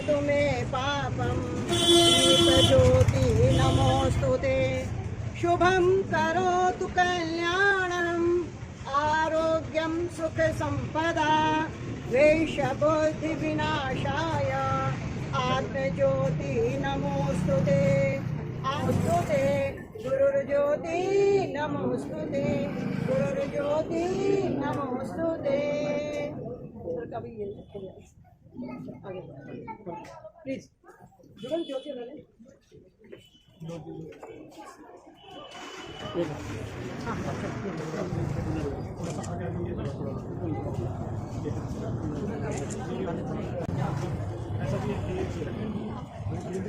क्षयतु मे पापं ज्योति नमोस्तुते शुभं करोतु कल्याणं आरोग्यं सुख संपदा द्वेषबुद्धि विनाशाय आत्मज्योति नमोस्तुते आस्तुते गुरुर्ज्योति नमोस्तुते गुरुर्ज्योति नमोस्तुते। आगे प्लीज जुगल ज्योति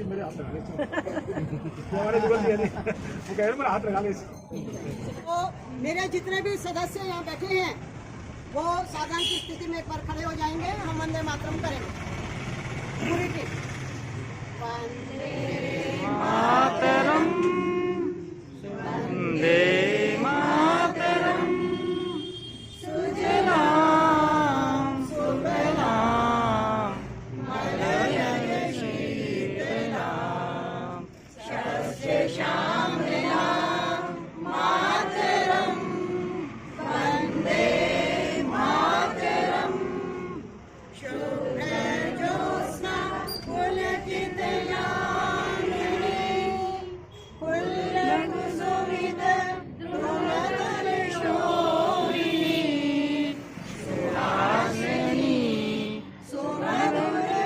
मेरे हाथ लगा ले। तो मेरे जितने भी सदस्य यहाँ बैठे हैं वो साधन की स्थिति में एक बार खड़े हो जाएंगे। हम वंदे मातरम करेंगे पूरी टीम। वंदे मातरम वंदे मातरम सुजलाम सुफलाम मलयज शीतलाम शस्य श्यामलाम मातरम वंदे मातरम शुभ्रज्योत्स्ना पुलकितयामिनी पुल्लकुसुमित ध्रुवदलशोभिनी सुहासिनी सुमधुरभाषिणी।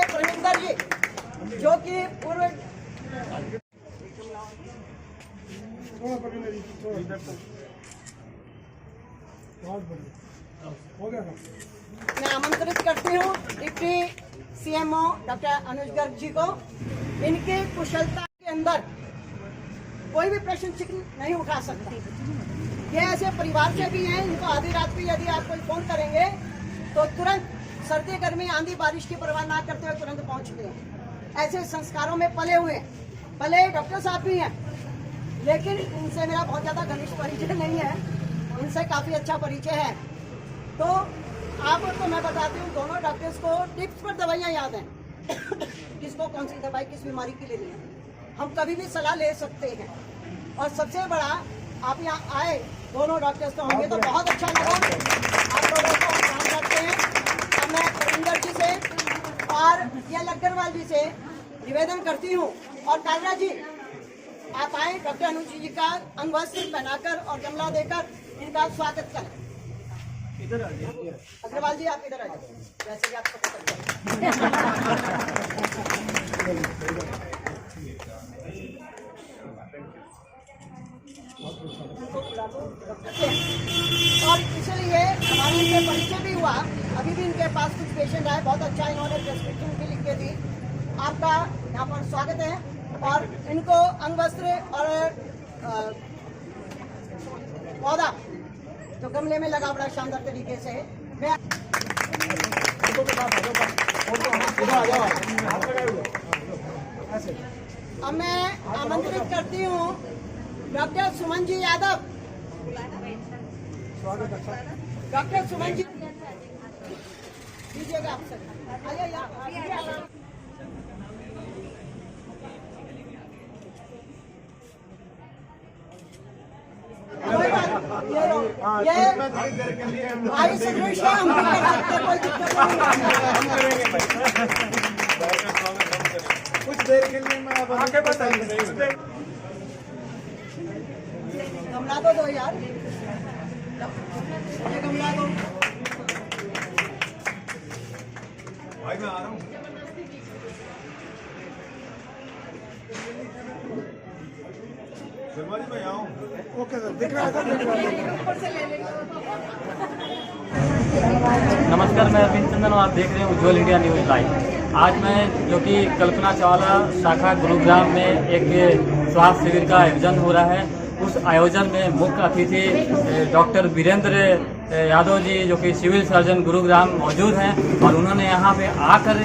प्रविंदर जी जो कि पूर्व मैं आमंत्रित करती हूँ डिप्टी सीएमओ डॉक्टर अनुज गर्ग जी को। इनकी कुशलता के अंदर कोई भी प्रश्न नहीं उठा सकता। ये ऐसे परिवार से भी हैं, इनको आधी रात भी यदि आप कोई फोन करेंगे तो तुरंत सर्दी गर्मी आंधी बारिश की परवाह ना करते हुए तुरंत पहुंचते हैं। ऐसे संस्कारों में पले हुए भले डॉक्टर साहब भी हैं, लेकिन इनसे मेरा बहुत ज्यादा घनिष्ठ परिचय नहीं है, इनसे काफी अच्छा परिचय है। तो आपको मैं बताती हूँ, दोनों डॉक्टर्स को टिप्स पर दवाइयाँ याद हैं किसको कौन सी दवाई किस बीमारी के लिए लेनी है। हम कभी भी सलाह ले सकते हैं। और सबसे बड़ा आप यहाँ आए दोनों डॉक्टर्स तो होंगे तो बहुत अच्छा लगा। आप लोगों को काम करते हैं। अब मैं प्रविंदर जी से और या लक्करवाल जी से निवेदन करती हूँ और कालरा जी आप आए, डॉक्टर अनुज जी का अंग वस्त्र पहनाकर और गमला देकर इनका स्वागत करें। अग्रवाल जी आप इधर आ जाए, जैसे कि आपको पता और इसलिए हमारे इनसे परिचय भी हुआ। अभी भी इनके पास कुछ पेशेंट आए, बहुत अच्छा इन्होंने प्रेस्क्रिप्शन भी लिख के दी। आपका यहाँ पर स्वागत है और इनको अंग वस्त्र और पौधा जो गमले में लगा बड़ा शानदार तरीके से मैं अब मैं आमंत्रित करती हूँ डॉक्टर सुमन जी यादव। डॉक्टर सुमन जी दीजिएगा आप सर, आइए यहाँ। ये भाई सदृश हम भी कर सकते, कोई दिक्कत नहीं। कुछ देर के लिए मैं आके बताइए। गमला तो दो यार, ये गमला दो। भाई मैं आ रहा हूँ। शर्मा जी मैं यहाँ हूँ। ओके सर, दिख रहा है सर, दिख रहा है। नमस्कार, मैं अरविंद चंदन और आप देख रहे हैं उज्ज्वल इंडिया न्यूज़ लाइव। आज मैं जो कि कल्पना चावला शाखा गुरुग्राम में एक स्वास्थ्य शिविर का आयोजन हो रहा है, उस आयोजन में मुख्य अतिथि डॉक्टर वीरेंद्र यादव जी जो कि सिविल सर्जन गुरुग्राम मौजूद हैं और उन्होंने यहाँ पे आकर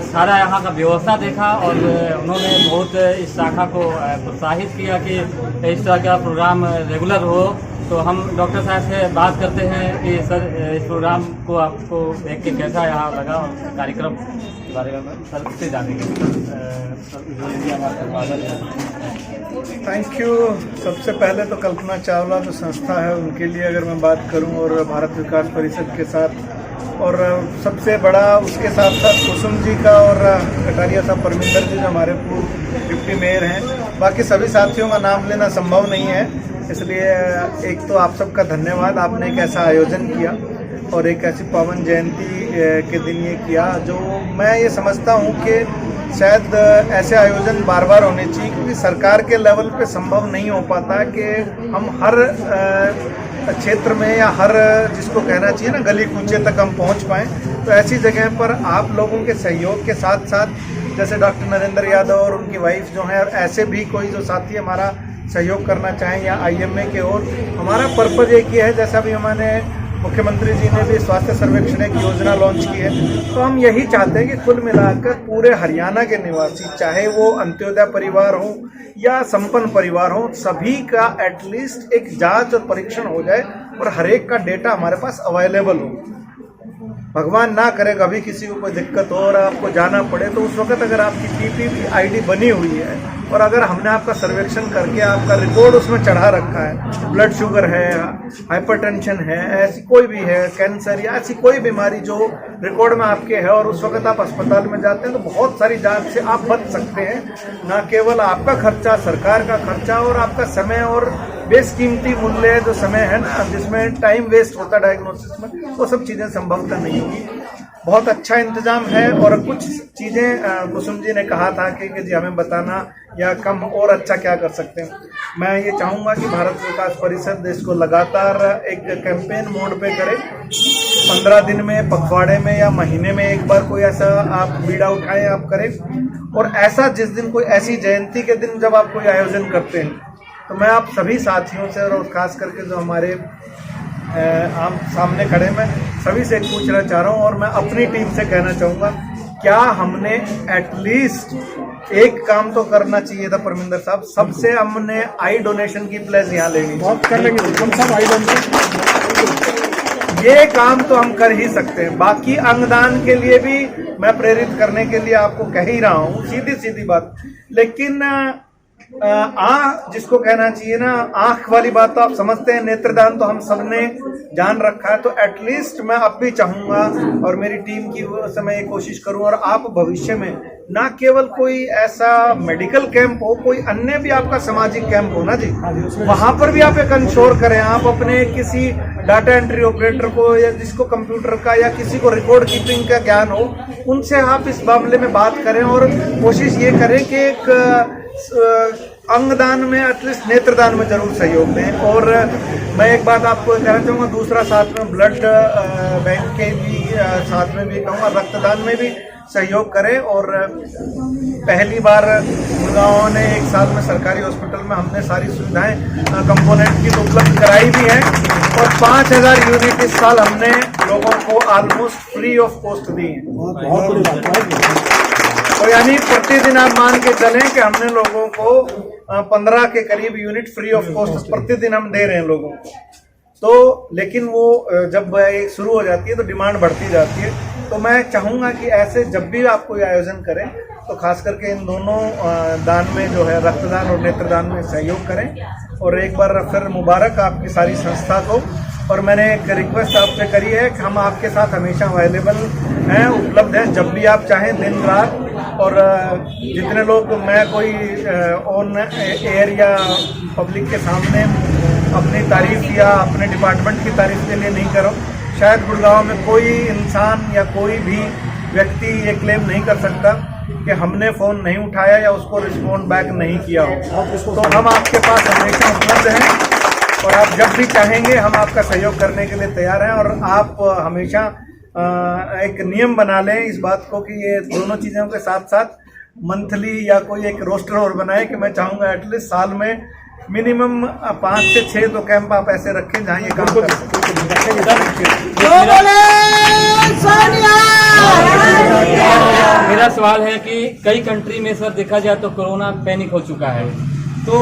सारा यहाँ का व्यवस्था देखा और उन्होंने बहुत इस शाखा को प्रोत्साहित किया कि इस तरह का प्रोग्राम रेगुलर हो। तो हम डॉक्टर साहब से बात करते हैं कि सर इस प्रोग्राम को आपको देख के कैसा यहाँ लगा और कार्यक्रम के बारे में सर से जानेंगे। Thank you. सबसे पहले तो कल्पना चावला जो संस्था है उनके लिए अगर मैं बात करूं और भारत विकास परिषद के साथ और सबसे बड़ा उसके साथ साथ कुसुम जी का और कटारिया साहब परमिंदर जी जो हमारे पूर्व डिप्टी मेयर हैं, बाकी सभी साथियों का नाम लेना संभव नहीं है, इसलिए एक तो आप सबका धन्यवाद। आपने एक ऐसा आयोजन किया और एक ऐसी पावन जयंती के दिन ये किया जो मैं ये समझता हूँ कि शायद ऐसे आयोजन बार बार होने चाहिए, क्योंकि सरकार के लेवल पे संभव नहीं हो पाता कि हम हर क्षेत्र में या हर जिसको कहना चाहिए ना गली कूचे तक हम पहुंच पाएं। तो ऐसी जगह पर आप लोगों के सहयोग के साथ साथ जैसे डॉक्टर नरेंद्र यादव और उनकी वाइफ जो हैं, ऐसे भी कोई जो साथी हमारा सहयोग करना चाहें या IMA के, और हमारा पर्पज़ एक ही है, जैसा भी हमारे मुख्यमंत्री जी ने भी स्वास्थ्य सर्वेक्षण एक योजना लॉन्च की है, तो हम यही चाहते हैं कि कुल मिलाकर पूरे हरियाणा के निवासी, चाहे वो अंत्योदय परिवार हो या संपन्न परिवार हो, सभी का एटलीस्ट एक जांच और परीक्षण हो जाए और हर एक का डेटा हमारे पास अवेलेबल हो। भगवान ना करे कभी किसी को कोई दिक्कत हो और आपको जाना पड़े, तो उस वक्त अगर आपकी TPP ID बनी हुई है और अगर हमने आपका सर्वेक्षण करके आपका रिकॉर्ड उसमें चढ़ा रखा है, ब्लड शुगर है, हाइपरटेंशन है, ऐसी कोई भी है, कैंसर या ऐसी कोई बीमारी जो रिकॉर्ड में आपके है, और उस वक्त आप अस्पताल में जाते हैं, तो बहुत सारी जांच से आप बच सकते हैं। ना केवल आपका खर्चा, सरकार का खर्चा और आपका समय और बेशकीमती मूल्य जो समय है ना, जिसमें टाइम वेस्ट होता है डायग्नोसिस में, वो सब चीज़ें संभवतः नहीं होगी। बहुत अच्छा इंतजाम है और कुछ चीज़ें कुसुम जी ने कहा था कि जी हमें बताना या कम और अच्छा क्या कर सकते हैं। मैं ये चाहूँगा कि भारत विकास परिषद इसको लगातार एक कैंपेन मोड पे करे, 15 दिन में, पखवाड़े में या महीने में एक बार कोई ऐसा आप बीड़ा उठाएं, आप करें। और ऐसा जिस दिन कोई ऐसी जयंती के दिन जब आप कोई आयोजन करते हैं, तो मैं आप सभी साथियों से और खास करके जो हमारे आम सामने खड़े, मैं सभी से पूछना चाह रहा हूँ और मैं अपनी टीम से कहना चाहूँगा, क्या हमने एटलीस्ट एक काम तो करना चाहिए था परमिंदर साहब, सबसे हमने आई डोनेशन की प्लेस यहाँ लेनी, बहुत कर लेंगे हम सब आई डोनेशन, ये काम तो हम कर ही सकते हैं। बाकी अंगदान के लिए भी मैं प्रेरित करने के लिए आपको कह ही रहा हूँ, सीधी सीधी बात। लेकिन जिसको कहना चाहिए ना, आंख वाली बात तो आप समझते हैं, नेत्रदान तो हम सबने जान रखा है। तो एटलीस्ट मैं अब भी चाहूंगा और मेरी टीम की समय कोशिश करूं, और आप भविष्य में ना केवल कोई ऐसा मेडिकल कैंप हो, कोई अन्य भी आपका सामाजिक कैंप हो ना जी, वहां पर भी आप एक इंश्योर करें। आप अपने किसी डाटा एंट्री ऑपरेटर को या जिसको कंप्यूटर का या किसी को रिकॉर्ड कीपिंग का ज्ञान हो, उनसे आप इस मामले में बात करें और कोशिश ये करें कि एक अंगदान में, एटलीस्ट नेत्रदान में जरूर सहयोग दें। और मैं एक बात आपको कहना चाहूँगा, दूसरा साथ में ब्लड बैंक के भी साथ में भी कहूँगा, रक्तदान में भी सहयोग करें। और पहली बार गुड़गांव ने एक साल में सरकारी हॉस्पिटल में हमने सारी सुविधाएं कंपोनेंट की तो उपलब्ध कराई भी हैं, और 5000 यूनिट इस साल हमने लोगों को ऑलमोस्ट फ्री ऑफ कॉस्ट दी है। बहुत बड़ी बात। तो यानी प्रतिदिन आप मान के चलें कि हमने लोगों को 15 के करीब यूनिट फ्री ऑफ कॉस्ट प्रतिदिन हम दे रहे हैं लोगों को। तो लेकिन वो जब एक शुरू हो जाती है तो डिमांड बढ़ती जाती है। तो मैं चाहूँगा कि ऐसे जब भी आप कोई आयोजन करें तो खास करके इन दोनों दान में जो है, रक्तदान और नेत्रदान में सहयोग करें। और एक बार फिर मुबारक आपकी सारी संस्था को। और मैंने एक रिक्वेस्ट आपसे करी है कि हम आपके साथ हमेशा अवेलेबल हैं, उपलब्ध हैं, जब भी आप चाहें, दिन रात। और जितने लोग, मैं कोई ऑन एयर या पब्लिक के सामने अपनी तारीफ या अपने डिपार्टमेंट की तारीफ के लिए नहीं कर रहा हूँ। शायद गुड़गांव में कोई इंसान या कोई भी व्यक्ति ये क्लेम नहीं कर सकता कि हमने फ़ोन नहीं उठाया या उसको रिस्पॉन्ड बैक नहीं किया हो। तो हम आपके पास हमेशा उपलब्ध हैं और आप जब भी चाहेंगे हम आपका सहयोग करने के लिए तैयार हैं। और आप हमेशा एक नियम बना लें इस बात को कि ये दोनों चीज़ों के साथ साथ मंथली या कोई एक रोस्टर और बनाए कि मैं चाहूँगा एटलीस्ट साल में मिनिमम 5 से 6 तो कैंप आप ऐसे रखें जहाँ ये काम कर मेरा सवाल है कि कई कंट्री में सर देखा जाए तो कोरोना पैनिक हो चुका है, तो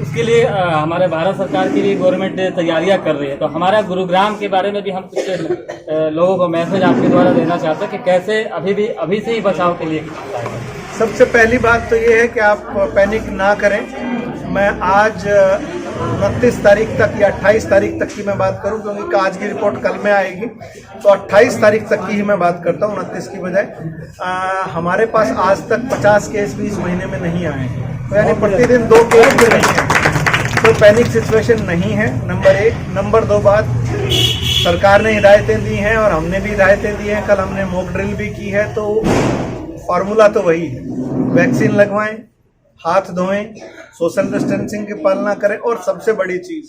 उसके लिए हमारे भारत सरकार की भी गवर्नमेंट तैयारियां कर रही है। तो हमारा गुरुग्राम के बारे में भी हम कुछ लोगों को मैसेज आपके द्वारा देना चाहते हैं कि कैसे अभी से ही बचाव के लिए। सबसे पहली बात तो ये है कि आप पैनिक ना करें। मैं आज 29 तारीख तक या 28 तारीख तक की मैं बात करूं, क्योंकि आज की रिपोर्ट कल में आएगी, तो 28 तारीख तक की ही मैं बात करता हूं, 29 की बजाय। हमारे पास आज तक 50 केस भी इस महीने में नहीं आए हैं, तो यानी प्रतिदिन 2 केस भी नहीं है, तो पैनिक सिचुएशन नहीं है, नंबर 1। नंबर 2 बात, सरकार ने हिदायतें दी हैं और हमने भी हिदायतें दी हैं, कल हमने मॉक ड्रिल भी की है। तो फॉर्मूला तो वही है, वैक्सीन लगवाएं, हाथ धोएं, सोशल डिस्टेंसिंग की पालना करें, और सबसे बड़ी चीज़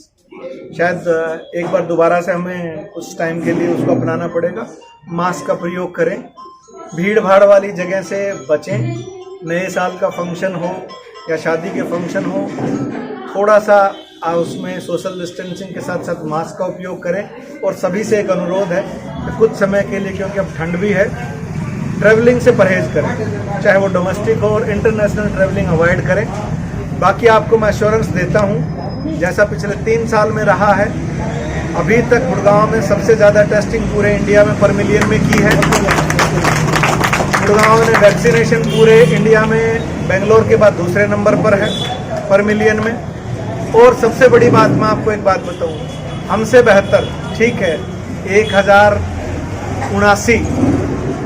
शायद एक बार दोबारा से हमें कुछ टाइम के लिए उसको अपनाना पड़ेगा, मास्क का प्रयोग करें, भीड़ भाड़ वाली जगह से बचें। नए साल का फंक्शन हो या शादी के फंक्शन हो, थोड़ा सा उसमें सोशल डिस्टेंसिंग के साथ साथ मास्क का उपयोग करें। और सभी से एक अनुरोध है कि कुछ समय के लिए, क्योंकि अब ठंड भी है, ट्रैवलिंग से परहेज करें, चाहे वो डोमेस्टिक हो और इंटरनेशनल ट्रैवलिंग अवॉइड करें। बाकी आपको मैं एश्योरेंस देता हूं, जैसा पिछले 3 साल में रहा है, अभी तक गुड़गांव में सबसे ज़्यादा टेस्टिंग पूरे इंडिया में पर मिलियन में की है। गुड़गांव ने वैक्सीनेशन पूरे इंडिया में बेंगलोर के बाद दूसरे नंबर पर है पर मिलियन में। और सबसे बड़ी बात, मैं आपको एक बात बताऊं, हमसे बेहतर, ठीक है, 1079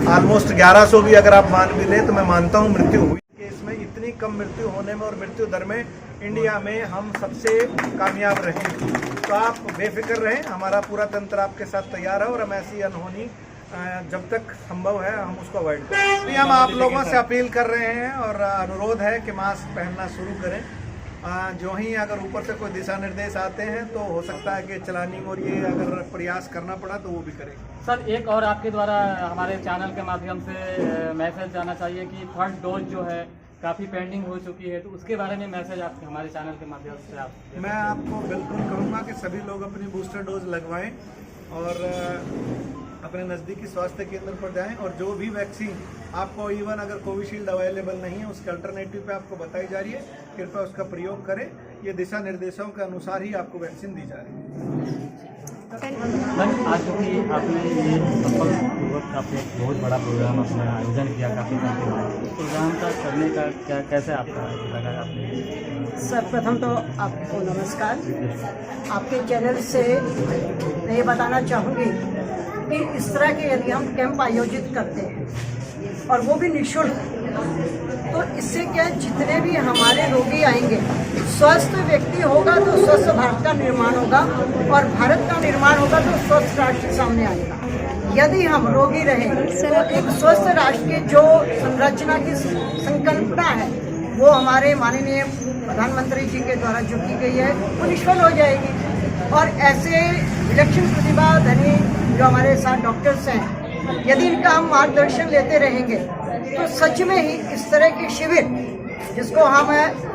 ऑलमोस्ट 1100 भी अगर आप मान भी लें तो मैं मानता हूं मृत्यु हुई कि इसमें इतनी कम मृत्यु होने में और मृत्यु दर में इंडिया में हम सबसे कामयाब रहे। तो आप बेफिक्र रहें, हमारा पूरा तंत्र आपके साथ तैयार है और हम ऐसी अनहोनी जब तक संभव है हम उसको अवॉइड करें। हम आप लोगों से अपील कर रहे हैं और अनुरोध है कि मास्क पहनना शुरू करें। जो ही अगर ऊपर से कोई दिशा निर्देश आते हैं तो हो सकता है कि चलानिंग और ये अगर प्रयास करना पड़ा तो वो भी करेंगे। सर, एक और आपके द्वारा हमारे चैनल के माध्यम से मैसेज जाना चाहिए कि 3rd डोज जो है काफ़ी पेंडिंग हो चुकी है, तो उसके बारे में मैसेज आप हमारे चैनल के माध्यम से आप। मैं आपको बिल्कुल कहूँगा कि सभी लोग अपनी बूस्टर डोज लगवाएं और अपने नज़दीकी स्वास्थ्य केंद्र पर जाएं। और जो भी वैक्सीन आपको, इवन अगर कोविशील्ड अवेलेबल नहीं है, उसके अल्टरनेटिव पे आपको बताई जा रही है, कृपया उसका प्रयोग करें। ये दिशा निर्देशों के अनुसार ही आपको वैक्सीन दी जा रही है। आज चूँकि आपने ये सफलपूर्वक आपने एक बहुत बड़ा प्रोग्राम अपना आयोजन किया, काफ़ी प्रोग्राम का करने का कैसे आपका लगा आपने? सर्वप्रथम तो आपको नमस्कार। आपके चैनल से मैं ये बताना चाहूँगी कि इस तरह के यदि हम कैंप आयोजित करते हैं और वो भी निःशुल्क, तो इससे क्या, जितने भी हमारे रोगी आएंगे, स्वस्थ व्यक्ति होगा तो स्वस्थ भारत का निर्माण होगा, और भारत का निर्माण होगा तो स्वस्थ राष्ट्र सामने आएगा। यदि हम रोगी रहें तो एक स्वस्थ राष्ट्र की जो संरचना की संकल्पना है वो हमारे माननीय प्रधानमंत्री जी के द्वारा जो की गई है वो निष्फल हो जाएगी। और ऐसे विलक्षण प्रतिभा धनी जो हमारे साथ डॉक्टर्स हैं, यदि इनका हम मार्गदर्शन लेते रहेंगे तो सच में ही इस तरह के शिविर, जिसको हम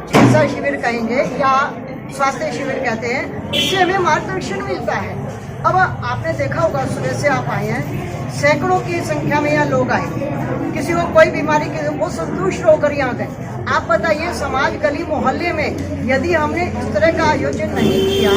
चिकित्सा शिविर कहेंगे या स्वास्थ्य शिविर कहते हैं, इससे हमें मार्गदर्शन मिलता है। अब आपने देखा होगा, सुबह से आप आए हैं, सैकड़ों की संख्या में यहाँ लोग आए, किसी को कोई बीमारी की, वो संतुष्ट होकर यहाँ गए। आप बताइए, समाज गली मोहल्ले में यदि हमने इस तरह का आयोजन नहीं किया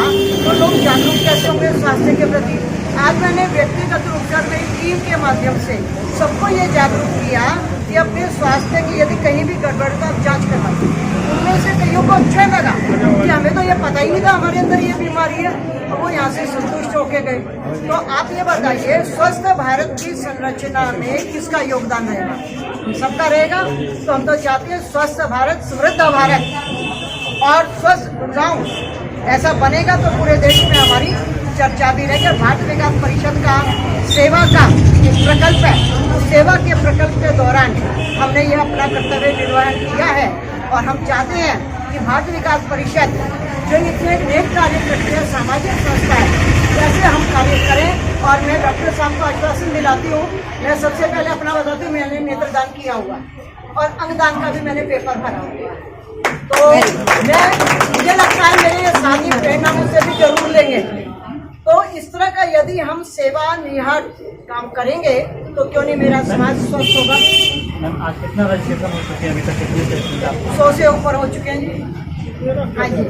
तो लोग जागरूक कैसे होंगे स्वास्थ्य के प्रति। आज मैंने व्यक्तिगत रूप से मेरी टीम के माध्यम से सबको ये जागरूक किया कि अपने स्वास्थ्य की यदि कहीं भी गड़बड़ का जांच करवाइए। उनमें से कईयों को अच्छा लगा कि हमें तो ये पता ही नहीं था हमारे अंदर ये बीमारी है, और वो यहाँ से संतुष्ट होके गए। तो आप ये बताइए, स्वस्थ भारत की संरचना में किसका योगदान रहेगा? सबका रहेगा। तो हम तो चाहते हैं स्वस्थ भारत, समृद्ध भारत और स्वस्थ गाँव ऐसा बनेगा तो पूरे देश में हमारी चर्चा भी रही। और भारतीय विकास परिषद का सेवा का एक प्रकल्प है, उस सेवा के प्रकल्प के दौरान हमने ये अपना कर्तव्य निर्वहन किया है। और हम चाहते हैं कि भारतीय विकास परिषद जो इतने नेक कार्य करती है, सामाजिक संस्था है, कैसे हम कार्य करें। और मैं डॉक्टर साहब को आश्वासन दिलाती हूँ। मैं सबसे पहले अपना बताती हूँ, मैंने नेत्रदान किया हुआ और अंगदान का भी मैंने पेपर भरा हुआ। तो मुझे लगता है मेरे ये साथी प्रेरणा मुझसे भी जरूर लेंगे। तो इस तरह का यदि हम सेवा निहार काम करेंगे तो क्यों नहीं मेरा समाज स्वस्थ होगा। आज कितना रजिस्ट्रेशन हो चुके हैं अभी तक? 100 से ऊपर हो चुके हैं जी। हाँ जी।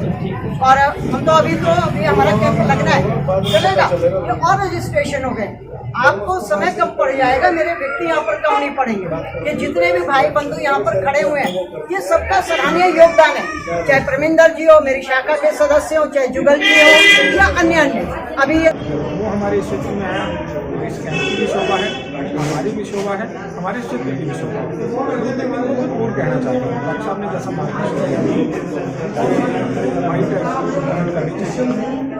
और हम तो अभी हमारा कैंप लगना है, चलेगा और रजिस्ट्रेशन हो गए। आपको समय कम पड़ जाएगा, मेरे व्यक्ति यहाँ पर कम नहीं पड़ेंगे। ये जितने भी भाई बंधु यहाँ पर खड़े हुए हैं, ये सबका सराहनीय योगदान है। चाहे परमिंदर जी हो, मेरी शाखा के सदस्य हो, चाहे जुगल जी हो या अन्य अभी वो हमारे क्षेत्र में आया, इस कैंप की भी शोभा है, हमारी भी शोभा है, हमारे क्षेत्र की भी शोभा है। मैं और कहना चाहता हूँ, डॉक्टर साहब ने जैसा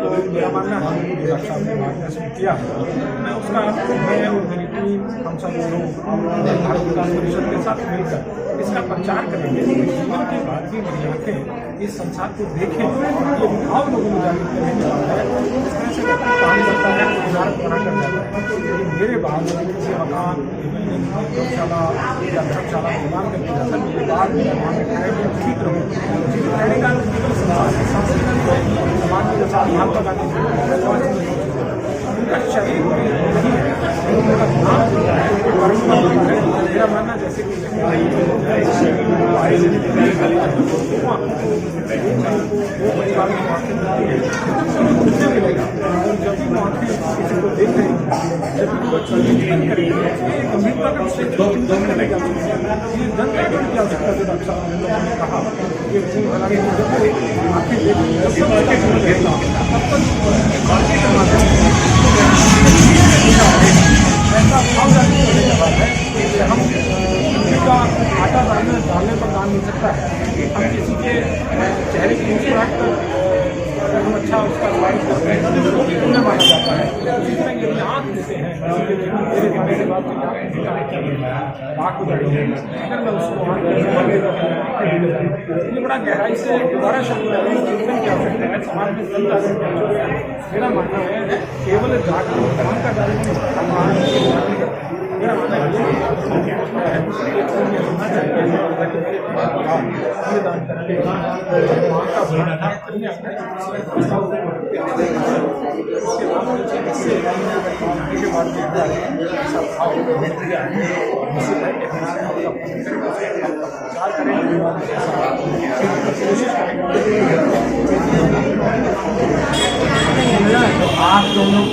तो मेरा मानना है डॉक्टर साहब ने मार्गदर्शन किया है, मैं उसका मैं और मेरी टीम हम सब लोग भारत विकास परिषद के साथ मिलकर इसका प्रचार करेंगे। जीवन के बाद भी मेरी आँखें इस संसार को देखें, ये भाव लोगों में जागृत करने के बाद है। इस तरह से काम करता है, इमारत बना कर जाता है। लेकिन मेरे बाद किसी मकान गौशाला या धर्मशाला निर्माण करके जाता है, मेरे बाद वहाँ में ठहरे तो ठीक रहूँ। रहने का केवल समाज में जैसा महात्मा गांधी उनका शरीर नहीं है, उनका नाम है। मेरा मानना जैसे कि परिवार में मिलेगा। जब भी आँखें किसी को देख रही हैं, जब भी बच्चों की करेंगे, गंभीरता का विषय चिंतन करने की आवश्यकता है। ये दंड लेने की आवश्यकता है। डॉक्टर साहब ने कहा कि खून बनाने की जब आँखें देखी, जब सब आँखें देखना तब तक आँखें के माध्यम ऐसा भाव जाने करने के बाद है कि हम किसी का आटा डालने पर दान मिल सकता है। हम किसी के चेहरे की मुस्कुराहट पर अगर हम अच्छा उसका स्वागत करते हैं तो पुण्य माना जाता है। उसी तरह यदि आँख देते हैं मेरे खाने के बाद आँख उधर अगर मैं उसको ये बड़ा गहराई से दोबारा चिंतन की आवश्यकता है। समाज में जन जागरूक मेरा मानना है केवल जागरूक काम का जागरूक मेरा मानना आप दोनों